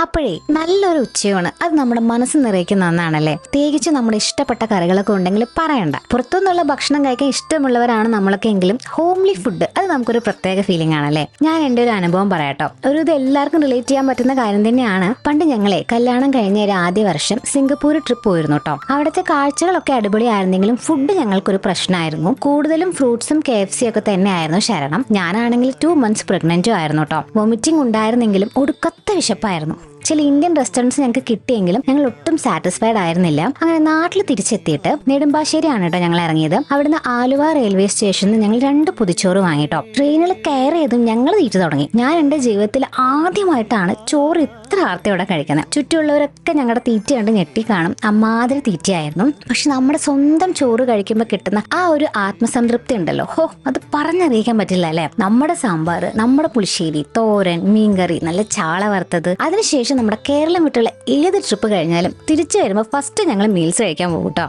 അപ്പോഴേ നല്ലൊരു ഉച്ചയാണ്. അത് നമ്മുടെ മനസ്സ് നിറയ്ക്കുന്ന ഒന്നാണല്ലേ. പ്രത്യേകിച്ച് നമ്മുടെ ഇഷ്ടപ്പെട്ട കറികളൊക്കെ ഉണ്ടെങ്കിൽ പറയണ്ട. പുറത്തുനിന്നുള്ള ഭക്ഷണം കഴിക്കാൻ ഇഷ്ടമുള്ളവരാണ് നമ്മളൊക്കെ എങ്കിലും ഹോംലി ഫുഡ് അത് നമുക്കൊരു പ്രത്യേക ഫീലിംഗ് ആണല്ലേ. ഞാൻ എൻ്റെ ഒരു അനുഭവം പറയാട്ടോ. ഇത് എല്ലാവർക്കും റിലേറ്റ് ചെയ്യാൻ പറ്റുന്ന കാര്യം തന്നെയാണ്. പണ്ട് ഞങ്ങളെ കല്യാണം കഴിഞ്ഞ ഒരു ആദ്യ വർഷം സിംഗപ്പൂർ ട്രിപ്പ് പോയിരുന്നു കേട്ടോ. അവിടുത്തെ കാഴ്ചകളൊക്കെ അടിപൊളിയായിരുന്നെങ്കിലും ഫുഡ് ഞങ്ങൾക്കൊരു പ്രശ്നമായിരുന്നു. കൂടുതലും ഫ്രൂട്ട്സും KFC ഒക്കെ തന്നെയായിരുന്നു ശരണം. ഞാനാണെങ്കിൽ 2 months പ്രഗ്നന്റും ആയിരുന്നു കേട്ടോ. വൊമിറ്റിംഗ് ഉണ്ടായിരുന്നെങ്കിലും ഒടുക്കത്ത വിശപ്പായിരുന്നു. ചില ഇന്ത്യൻ റെസ്റ്റോറൻറ്റ്സ് ഞങ്ങൾക്ക് കിട്ടിയെങ്കിലും ഞങ്ങൾ ഒട്ടും സാറ്റിസ്ഫൈഡ് ആയിരുന്നില്ല. അങ്ങനെ നാട്ടിൽ തിരിച്ചെത്തിയിട്ട് നെടുമ്പാശ്ശേരിയാണ് കേട്ടോ ഞങ്ങൾ ഇറങ്ങിയത്. അവിടുന്ന് ആലുവ റെയിൽവേ സ്റ്റേഷനിൽ ഞങ്ങൾ 2 പൊതിച്ചോറ് വാങ്ങിട്ടോ. ട്രെയിനിൽ കയറി ചെയ്തും ഞങ്ങൾ തീറ്റ തുടങ്ങി. ഞാൻ എൻ്റെ ജീവിതത്തിൽ ആദ്യമായിട്ടാണ് ചോറ് ഇത്ര ആർത്തിയോടെ കഴിക്കുന്നത്. ചുറ്റുമുള്ളവരൊക്കെ ഞങ്ങളുടെ തീറ്റ കണ്ട് ഞെട്ടി കാണും. അമ്മാതിരി തീറ്റയായിരുന്നു. പക്ഷെ നമ്മുടെ സ്വന്തം ചോറ് കഴിക്കുമ്പോൾ കിട്ടുന്ന ആ ഒരു ആത്മസംതൃപ്തി ഉണ്ടല്ലോ, അത് പറഞ്ഞറിയിക്കാൻ പറ്റില്ല അല്ലെ. നമ്മുടെ സാമ്പാർ, നമ്മുടെ പുളിശ്ശേരി, തോരൻ, മീൻകറി, നല്ല ചാള വറുത്തത്. അതിനുശേഷം നമ്മുടെ കേരളം വിട്ടുള്ള ഏത് ട്രിപ്പ് കഴിഞ്ഞാലും തിരിച്ചു വരുമ്പോൾ ഫസ്റ്റ് ഞങ്ങൾ മീൽസ് കഴിക്കാൻ പോകും കേട്ടോ.